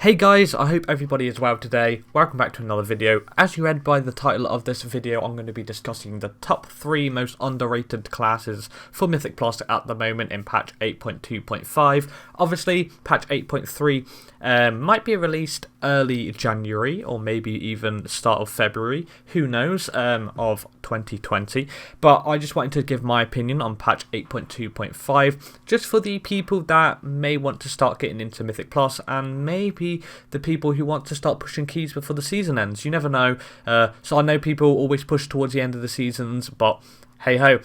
Hey guys, I hope everybody is well today. Welcome back to another video. As you read by the title of this video, I'm going to be discussing the top 3 most underrated classes for Mythic Plus at the moment in patch 8.2.5. Obviously, patch 8.3 might be released early January or maybe even start of February, who knows, of 2020. But I just wanted to give my opinion on patch 8.2.5 just for the people that may want to start getting into Mythic Plus and maybe the people who want to start pushing keys before the season ends. You never know. So I know people always push towards the end of the seasons, but hey ho.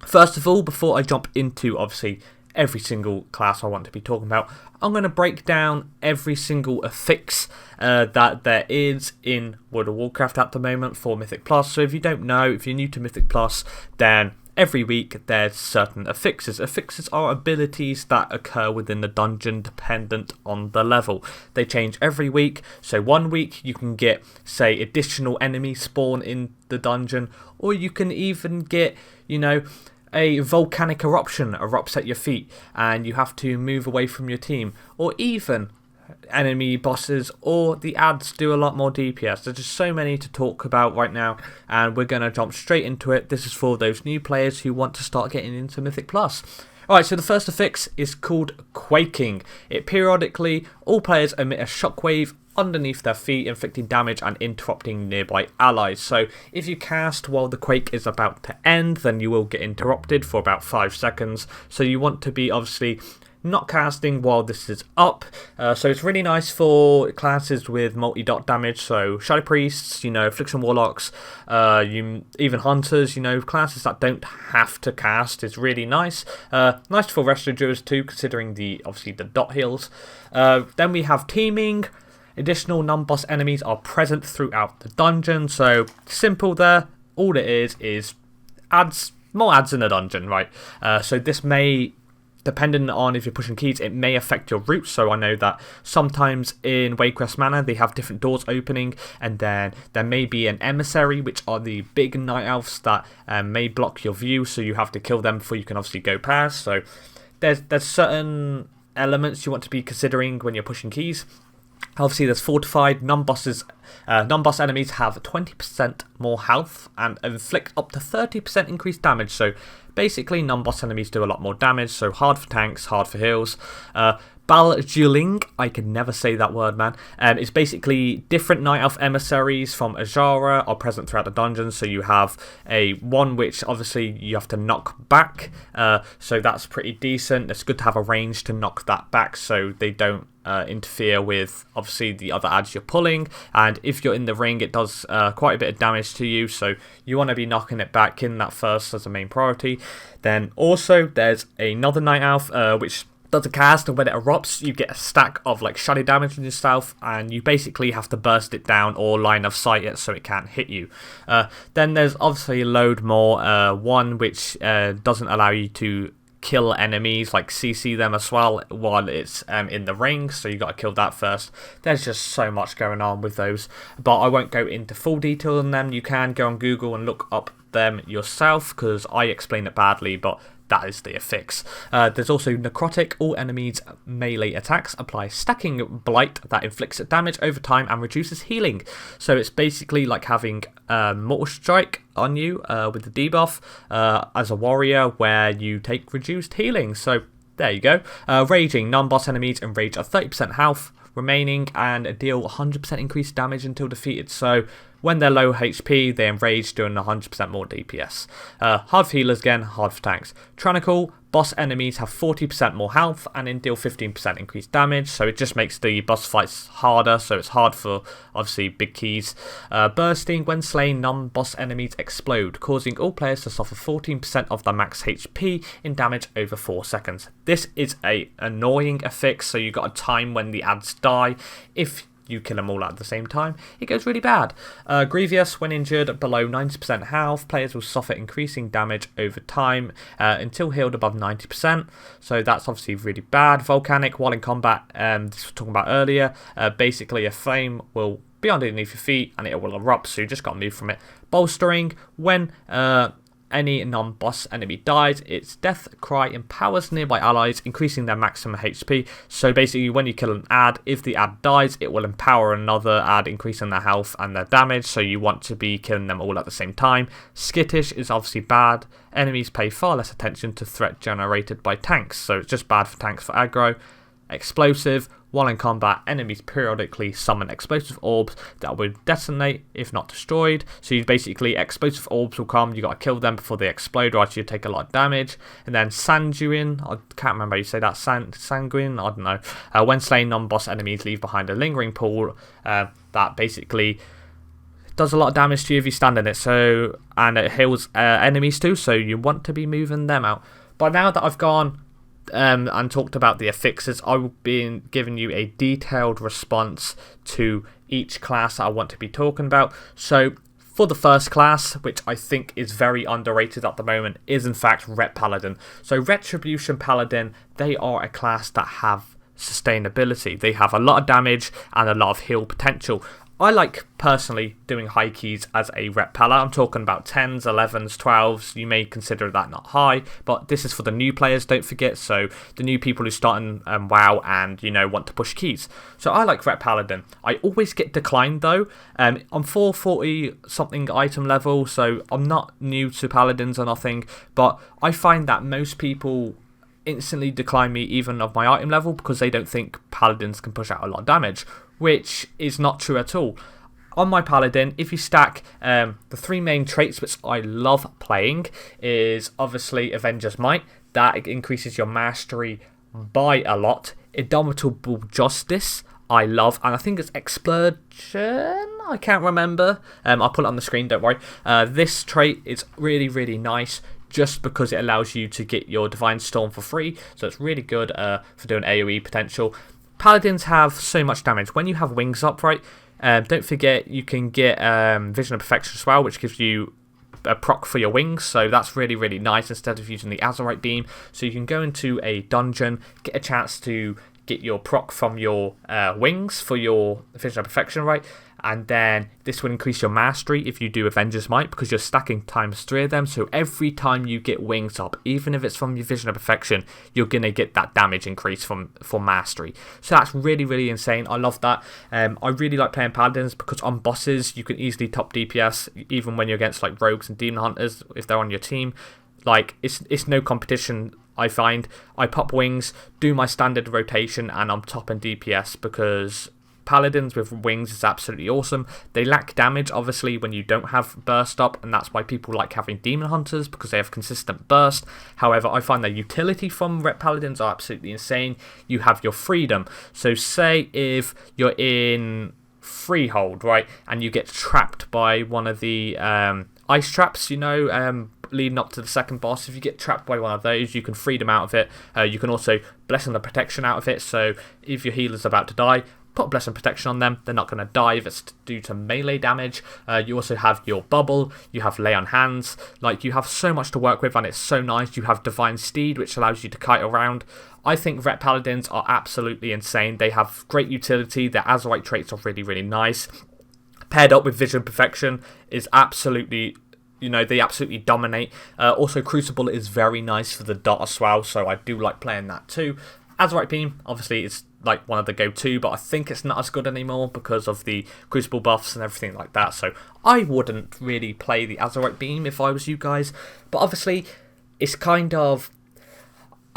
First of all, before I jump into obviously every single class I want to be talking about, I'm going to break down every single affix that there is in World of Warcraft at the moment for Mythic Plus. So if you don't know, if you're new to Mythic Plus, then every week there's certain affixes. Affixes are abilities that occur within the dungeon dependent on the level. They change every week. So one week you can get, say, additional enemy spawn in the dungeon, or you can even get, a volcanic eruption erupts at your feet and you have to move away from your team, or even enemy bosses or the ads do a lot more DPS. There's just so many to talk about right now, and we're going to jump straight into it. This is for those new players who want to start getting into Mythic Plus. Alright, so the first affix is called Quaking. It periodically, all players emit a shockwave underneath their feet, inflicting damage and interrupting nearby allies. So if you cast while the quake is about to end, then you will get interrupted for about 5 seconds. So you want to be obviously not casting while this is up. So it's really nice for classes with multi-dot damage, so Shadow Priests, Affliction Warlocks, even Hunters, classes that don't have to cast is really nice. Nice for Resto Druids too, considering obviously the dot heals. Then we have Teaming. Additional non-boss enemies are present throughout the dungeon, so simple there. All it is adds, more ads in the dungeon, right? So this may, depending on if you're pushing keys, it may affect your routes. So I know that sometimes in Waycrest Manor they have different doors opening, and then there may be an emissary, which are the big night elves that may block your view, so you have to kill them before you can obviously go past. So there's certain elements you want to be considering when you're pushing keys. Obviously, there's fortified. Non-boss enemies have 20% more health and inflict up to 30% increased damage. So basically, non-boss enemies do a lot more damage. So hard for tanks, hard for heals. Balduling, I can never say that word, man. It's basically different Night Elf emissaries from Azara are present throughout the dungeon. So you have one which obviously you have to knock back. So that's pretty decent. It's good to have a range to knock that back so they don't interfere with obviously the other ads you're pulling, and if you're in the ring it does quite a bit of damage to you, so you want to be knocking it back in that first as a main priority. Then also there's another Night Elf which does a cast, and when it erupts you get a stack of like shadow damage on yourself, and you basically have to burst it down or line of sight it so it can't hit you. Then there's obviously a load more, one which doesn't allow you to kill enemies, like CC them as well while it's in the ring, so you got to kill that first. There's just so much going on with those, but I won't go into full detail on them. You can go on Google and look up them yourself because I explain it badly, but that is the affix. There's also Necrotic. All enemies' melee attacks apply stacking blight that inflicts damage over time and reduces healing. So it's basically like having Mortal Strike on you with the debuff as a warrior, where you take reduced healing. So there you go. Raging. Non-boss enemies enrage at 30% health remaining and deal 100% increased damage until defeated. So when they're low HP, they enrage, doing 100% more DPS. Hard for healers again, hard for tanks. Tyrannical. Boss enemies have 40% more health and deal 15% increased damage, so it just makes the boss fights harder, so it's hard for obviously big keys. Bursting. When slain, non-boss enemies explode, causing all players to suffer 14% of their max HP in damage over 4 seconds. This is a annoying affix, so you got a time when the ads die. If you kill them all at the same time, it goes really bad. Grievous. When injured below 90% health, players will suffer increasing damage over time until healed above 90%, so that's obviously really bad. Volcanic. While in combat, this was talking about earlier, basically a flame will be underneath your feet and it will erupt, so you just got to move from it. Bolstering. When any non-boss enemy dies, its death cry empowers nearby allies, increasing their maximum HP. So basically, when you kill an ad, if the ad dies, it will empower another ad, increasing their health and their damage. So you want to be killing them all at the same time. Skittish is obviously bad. Enemies pay far less attention to threat generated by tanks, so it's just bad for tanks for aggro. Explosive. While in combat, enemies periodically summon explosive orbs that will detonate if not destroyed. So you basically, explosive orbs will come, you got to kill them before they explode, or else you take a lot of damage. And then Sanguine, I can't remember how you say that, Sanguine, I don't know. When slaying non-boss enemies, leave behind a lingering pool that basically does a lot of damage to you if you stand in it. So, and it heals enemies too, so you want to be moving them out. But now that I've gone and talked about the affixes, I will be giving you a detailed response to each class I want to be talking about. So for the first class, which I think is very underrated at the moment, is in fact Ret Paladin. So Retribution Paladin, they are a class that have sustainability. They have a lot of damage and a lot of heal potential. I like personally doing high keys as a Ret Pala. I'm talking about 10s, 11s, 12s. You may consider that not high, but this is for the new players, don't forget. So the new people who start in WoW and, want to push keys. So I like Ret Paladin. I always get declined though. I'm 440 something item level, so I'm not new to Paladins or nothing, but I find that most people instantly decline me even of my item level because they don't think Paladins can push out a lot of damage, which is not true at all. On my Paladin, if you stack the three main traits which I love playing is obviously Avenger's Might. That increases your mastery by a lot. Indomitable Justice, I love, and I think it's Explosion, I can't remember. I'll put it on the screen, don't worry. This trait is really, really nice, just because it allows you to get your Divine Storm for free, so it's really good for doing AoE potential. Paladins have so much damage. When you have wings up, right, don't forget you can get Vision of Perfection as well, which gives you a proc for your wings, so that's really, really nice instead of using the Azerite Beam. So you can go into a dungeon, get a chance to get your proc from your wings for your Vision of Perfection, right? And then this will increase your mastery if you do Avenger's Might, because you're stacking ×3 of them. So every time you get wings up, even if it's from your Vision of Perfection, you're going to get that damage increase for mastery. So that's really, really insane. I love that. I really like playing Paladins because on bosses, you can easily top DPS, even when you're against like rogues and demon hunters, if they're on your team. Like, it's no competition, I find. I pop wings, do my standard rotation, and I'm topping DPS because Paladins with wings is absolutely awesome. They lack damage, obviously, when you don't have burst up, and that's why people like having demon hunters, because they have consistent burst. However, I find the utility from Ret Paladins are absolutely insane. You have your freedom. So say if you're in Freehold, right, and you get trapped by one of the ice traps, leading up to the second boss. If you get trapped by one of those, you can freedom out of it. You can also Blessing the Protection out of it, so if your healer's about to die, put Blessing Protection on them, they're not going to die if it's due to melee damage. You also have your Bubble, you have Lay on Hands, like you have so much to work with and it's so nice. You have Divine Steed, which allows you to kite around. I think Ret Paladins are absolutely insane. They have great utility, their Azerite traits are really, really nice. Paired up with Vision Perfection is absolutely, they absolutely dominate. Also, Crucible is very nice for the dot as well, so I do like playing that too. Azerite Beam, obviously, it's like one of the go-to, but I think it's not as good anymore because of the Crucible buffs and everything like that, so I wouldn't really play the Azerite Beam if I was you guys. But obviously, it's kind of,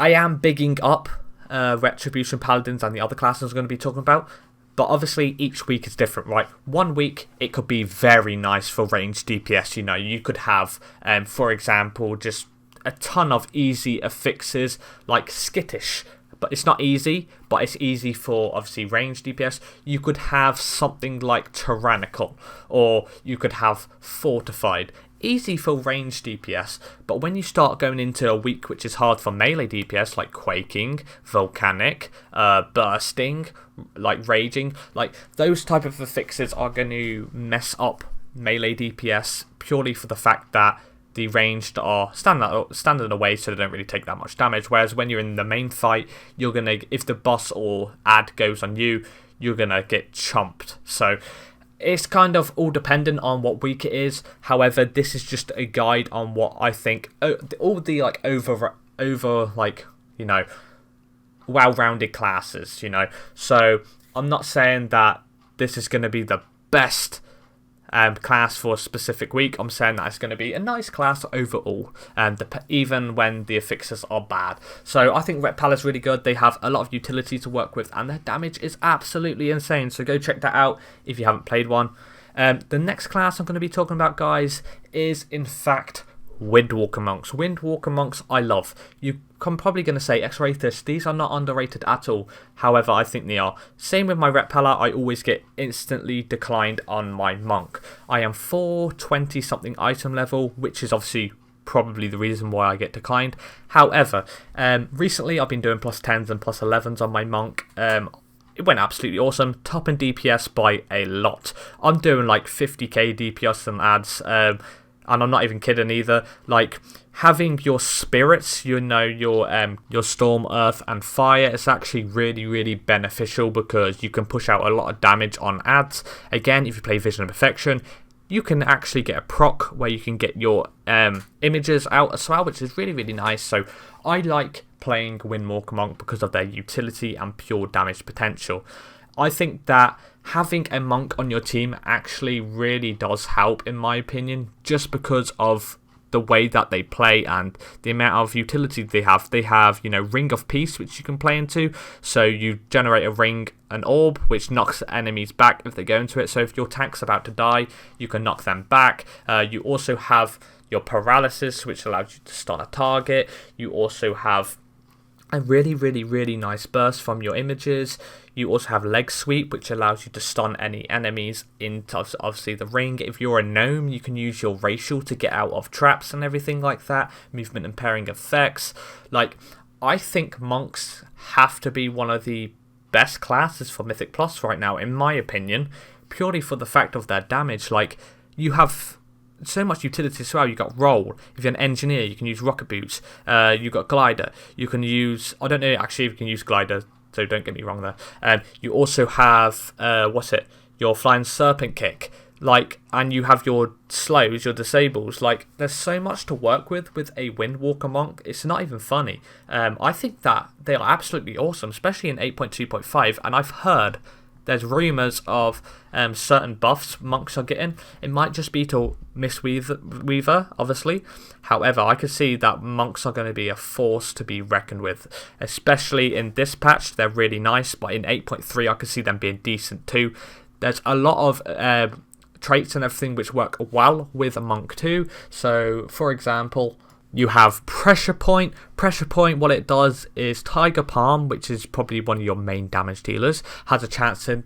I am bigging up Retribution Paladins and the other classes I'm going to be talking about, but obviously each week is different, right? One week it could be very nice for ranged DPS. You could have, for example, just a ton of easy affixes like Skittish, but it's not easy, but it's easy for obviously ranged DPS. You could have something like Tyrannical, or you could have Fortified. Easy for ranged DPS, but when you start going into a week which is hard for melee DPS, like Quaking, Volcanic, Bursting, like Raging, like those type of affixes are going to mess up melee DPS purely for the fact that the ranged are standing away, so they don't really take that much damage. Whereas when you're in the main fight, you're gonna, if the boss or ad goes on you, you're gonna get chomped. So It's kind of all dependent on what week it is. However, this is just a guide on what I think. All the like over like, you know, well-rounded classes, you know. So I'm not saying that this is going to be the best class for a specific week. I'm saying that it's going to be a nice class overall, even when the affixes are bad. So I think Ret Pal is really good. They have a lot of utility to work with, and their damage is absolutely insane. So go check that out if you haven't played one. The next class I'm going to be talking about, guys, is in fact Windwalker Monks. Windwalker Monks I love. I'm probably going to say Xrathis, these are not underrated at all. However, I think they are. Same with my Ret Pala, I always get instantly declined on my Monk. I am 420 something item level, which is obviously probably the reason why I get declined. However, recently I've been doing plus 10s and plus 11s on my Monk. It went absolutely awesome, topping DPS by a lot. I'm doing like 50k DPS and ads, and I'm not even kidding either. Like, having your spirits, you know, your storm, earth, and fire is actually really, really beneficial because you can push out a lot of damage on ads. Again, if you play Vision of Perfection, you can actually get a proc where you can get your images out as well, which is really, really nice. So I like playing Windwalker Monk because of their utility and pure damage potential. I think that having a monk on your team actually really does help, in my opinion, just because of the way that they play and the amount of utility they have. They have, you know, Ring of Peace, which you can play into. So you generate a ring, an orb, which knocks enemies back if they go into it. So if your tank's about to die, you can knock them back. You also have your paralysis, which allows you to stun a target. You also have a really, really, really nice burst from your images. You also have leg sweep, which allows you to stun any enemies into obviously the ring. If you're a gnome, you can use your racial to get out of traps and everything like that. Movement and pairing effects. Like, I think monks have to be one of the best classes for Mythic Plus right now, in my opinion, purely for the fact of their damage. Like, you have so much utility as well. You got roll. If you're an engineer, you can use rocket boots. You got glider. You can use, I don't know actually if you can use glider, so don't get me wrong there. You also have your flying serpent kick. Like, and you have your slows, your disables. Like, there's so much to work with a Windwalker Monk. It's not even funny. I think that they are absolutely awesome, especially in 8.2.5. And I've heard there's rumours of certain buffs monks are getting. It might just be to Miss Weaver, obviously. However, I could see that monks are going to be a force to be reckoned with. Especially in this patch, they're really nice. But in 8.3, I could see them being decent too. There's a lot of traits and everything which work well with a monk too. So, for example, you have Pressure Point. Pressure Point, what it does is Tiger Palm, which is probably one of your main damage dealers, has a chance to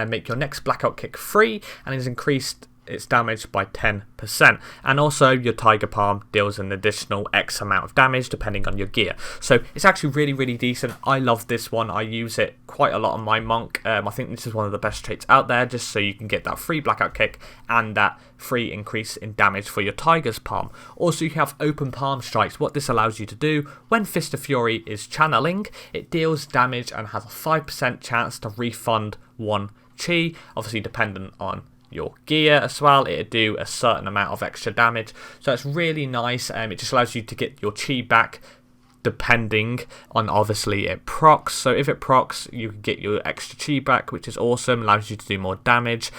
make your next blackout kick free and has increased its damage by 10%. And also your Tiger Palm deals an additional X amount of damage depending on your gear. So it's actually really, really decent. I love this one. I use it quite a lot on my monk. I think this is one of the best traits out there, just so you can get that free blackout kick and that free increase in damage for your Tiger's Palm. Also, you have Open Palm Strikes. What this allows you to do, when Fist of Fury is channeling, it deals damage and has a 5% chance to refund 1 chi, obviously dependent on your gear as well. It'll do a certain amount of extra damage, so it's really nice. It just allows you to get your chi back depending on, obviously, it procs. So if it procs, you can get your extra chi back, which is awesome, allows you to do more damage.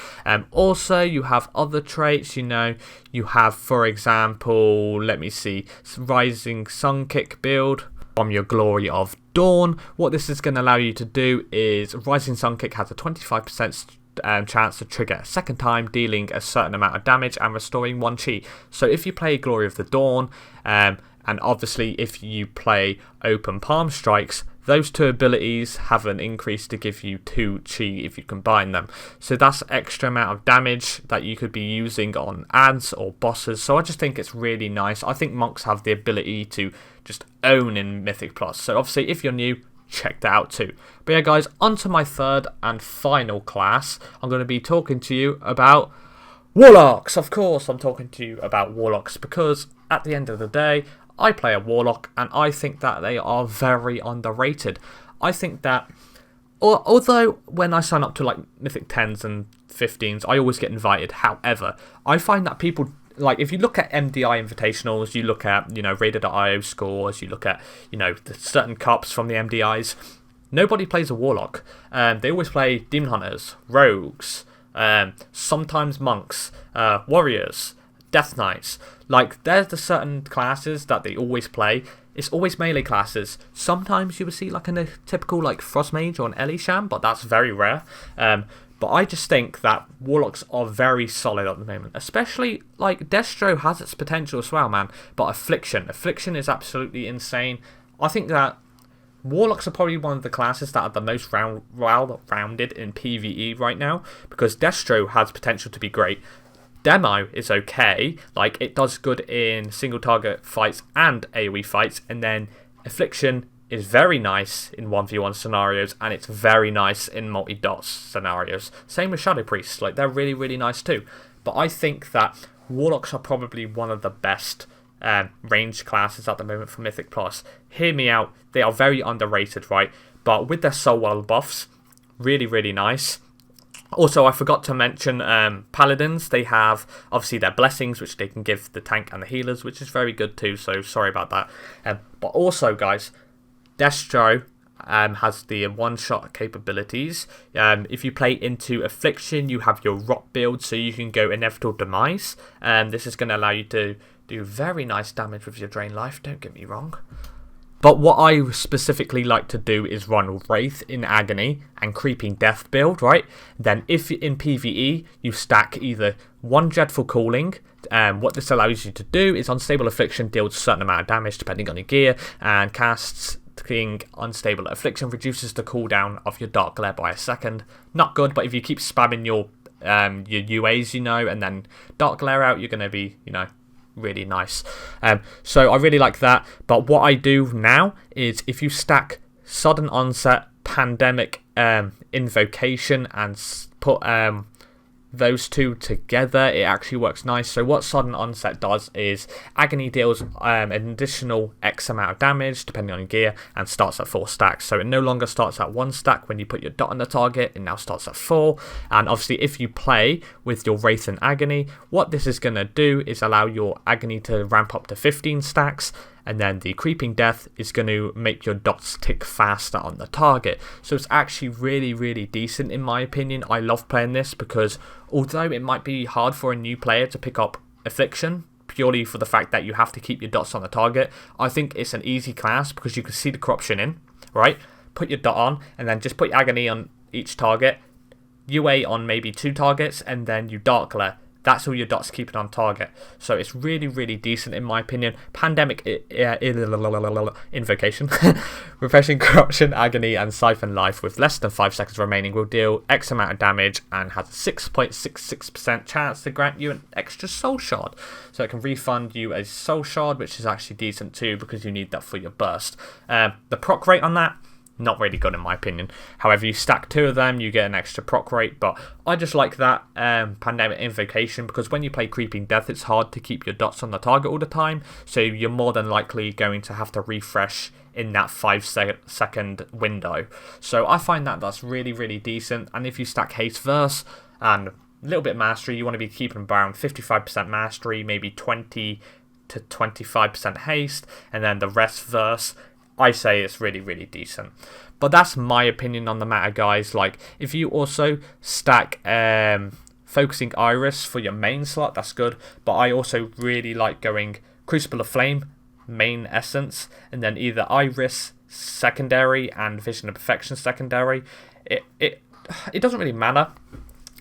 Also, you have other traits. You know, you have, for example, let me see, Rising Sun Kick build from your Glory of Dawn. What this is going to allow you to do is Rising Sun Kick has a 25% chance to trigger a second time, dealing a certain amount of damage and restoring 1 chi. So if you play Glory of the Dawn, and obviously if you play Open Palm Strikes, those two abilities have an increase to give you 2 chi if you combine them. So that's extra amount of damage that you could be using on ads or bosses. So I just think it's really nice. I think monks have the ability to just own in Mythic Plus. So obviously if you're new, check that out too. But yeah, guys, on to my third and final class. I'm going to be talking to you about Warlocks. Of course, I'm talking to you about Warlocks because at the end of the day, I play a Warlock and I think that they are very underrated. I think that Although when I sign up to like Mythic 10s and 15s, I always get invited. However, I find that people, like, if you look at MDI invitationals, you look at, Radar.io scores, you look at, the certain cups from the MDIs, nobody plays a Warlock. They always play Demon Hunters, Rogues, sometimes Monks, Warriors, Death Knights. Like, there's the certain classes that they always play. It's always melee classes. Sometimes you would see like a typical like Frost Mage or an Elisham, but that's very rare. But I just think that Warlocks are very solid at the moment. Especially, like, Destro has its potential as well, man. But Affliction is absolutely insane. I think that Warlocks are probably one of the classes that are the most rounded in PvE right now, because Destro has potential to be great. Demo is okay, like, it does good in single target fights and AoE fights, and then Affliction is very nice in 1v1 scenarios, and it's very nice in multi-dots scenarios. Same with Shadow Priests, like, they're really, really nice too. But I think that Warlocks are probably one of the best ranged classes at the moment for Mythic Plus. Hear me out, they are very underrated, right? But with their Soul Well buffs, really, really nice. Also, I forgot to mention Paladins. They have, obviously, their blessings, which they can give the tank and the healers, which is very good too, so sorry about that. But also, guys, Destro has the one-shot capabilities. If you play into Affliction, you have your Rot build, so you can go Inevitable Demise. This is going to allow you to do very nice damage with your Drain Life, don't get me wrong. But what I specifically like to do is run Wraith in Agony and Creeping Death build, right? Then if in PvE, you stack either one Dreadful Calling. What this allows you to do is Unstable Affliction deals a certain amount of damage depending on your gear, and casting Unstable Affliction reduces the cooldown of your Dark Glare by a second. Not good, but if you keep spamming your UAs, and then Dark Glare out, you're going to be, really nice. So I really like that. But what I do now is, if you stack Sudden Onset, Pandemic, Invocation, and put those two together, it actually works nice. So what Sudden Onset does is Agony deals an additional X amount of damage depending on your gear, and starts at 4 stacks. So it no longer starts at 1 stack when you put your dot on the target, it now starts at 4. And obviously, if you play with your Wraith and Agony, what this is going to do is allow your Agony to ramp up to 15 stacks, and then the Creeping Death is going to make your dots tick faster on the target. So it's actually really, really decent in my opinion. I love playing this because although it might be hard for a new player to pick up Affliction, purely for the fact that you have to keep your dots on the target, I think it's an easy class because you can see the corruption in, right? Put your dot on, and then just put your Agony on each target, UA on maybe 2 targets, and then you Dark Glare. That's all your dots keeping on target. So it's really, really decent in my opinion. Pandemic, Invocation, Refreshing Corruption, Agony, and Siphon Life with less than 5 seconds remaining will deal X amount of damage and has a 6.66% chance to grant you an extra Soul Shard. So it can refund you a Soul Shard, which is actually decent too because you need that for your burst. The proc rate on that, not really good in my opinion. However, you stack 2 of them, you get an extra proc rate, but I just like that Pandemic Invocation because when you play Creeping Death, it's hard to keep your dots on the target all the time, so you're more than likely going to have to refresh in that 5-second window. So I find that that's really, really decent. And if you stack Haste Verse and a little bit Mastery, you want to be keeping around 55% Mastery, maybe 20 to 25% Haste, and then the rest Verse, I say it's really, really decent. But that's my opinion on the matter, guys. Like, if you also stack Focusing Iris for your main slot, that's good. But I also really like going Crucible of Flame, main essence, and then either Iris secondary and Vision of Perfection secondary. It doesn't really matter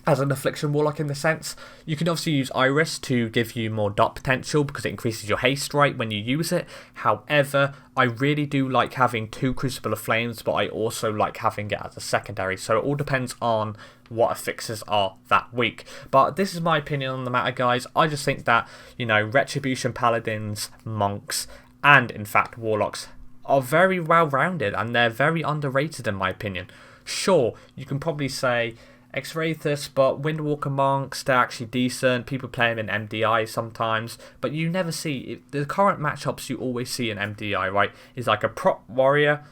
as an Affliction Warlock in the sense. You can obviously use Iris to give you more dot potential because it increases your haste right when you use it. However, I really do like having 2 Crucible of Flames, but I also like having it as a secondary. So it all depends on what affixes are that week. But this is my opinion on the matter, guys. I just think that, Retribution Paladins, Monks, and in fact Warlocks are very well rounded and they're very underrated in my opinion. Sure, you can probably say Xrathis, but Windwalker Monks, they're actually decent. People play them in MDI sometimes, but you never see the current matchups you always see in MDI, right? Is like a prop warrior,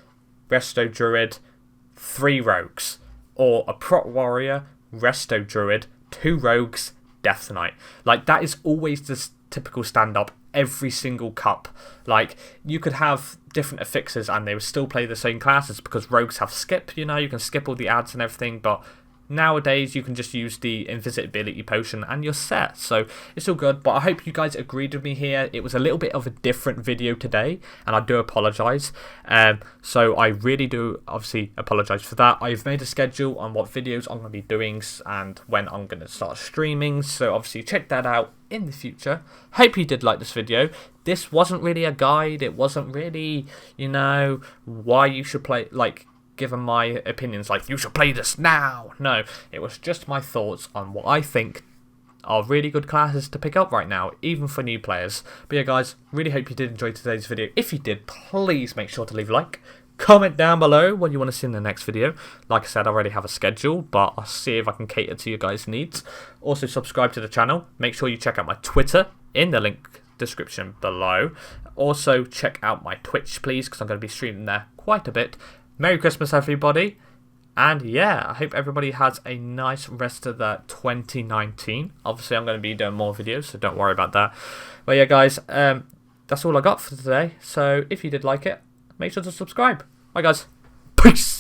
resto druid, 3 rogues, or a prot warrior, resto druid, 2 rogues, death knight. Like, that is always the typical stand up every single cup. Like, you could have different affixes and they would still play the same classes because rogues have skip, you know, you can skip all the ads and everything, but nowadays you can just use the invisibility potion and you're set, so it's all good. But I hope you guys agreed with me here. It was a little bit of a different video today and I do apologise, so I really do obviously apologise for that. I've made a schedule on what videos I'm going to be doing and when I'm going to start streaming, so obviously check that out in the future. Hope you did like this video. This wasn't really a guide, it wasn't really, you know, why you should play, like, given my opinions, like, you should play this now. No, it was just my thoughts on what I think are really good classes to pick up right now, even for new players. But yeah, guys, really hope you did enjoy today's video. If you did, please make sure to leave a like. Comment down below what you want to see in the next video. Like I said, I already have a schedule, but I'll see if I can cater to your guys' needs. Also, subscribe to the channel. Make sure you check out my Twitter in the link description below. Also, check out my Twitch, please, because I'm going to be streaming there quite a bit. Merry Christmas, everybody, and yeah, I hope everybody has a nice rest of the 2019. Obviously, I'm going to be doing more videos, so don't worry about that. But yeah, guys, that's all I got for today. So if you did like it, make sure to subscribe. Bye, guys. Peace.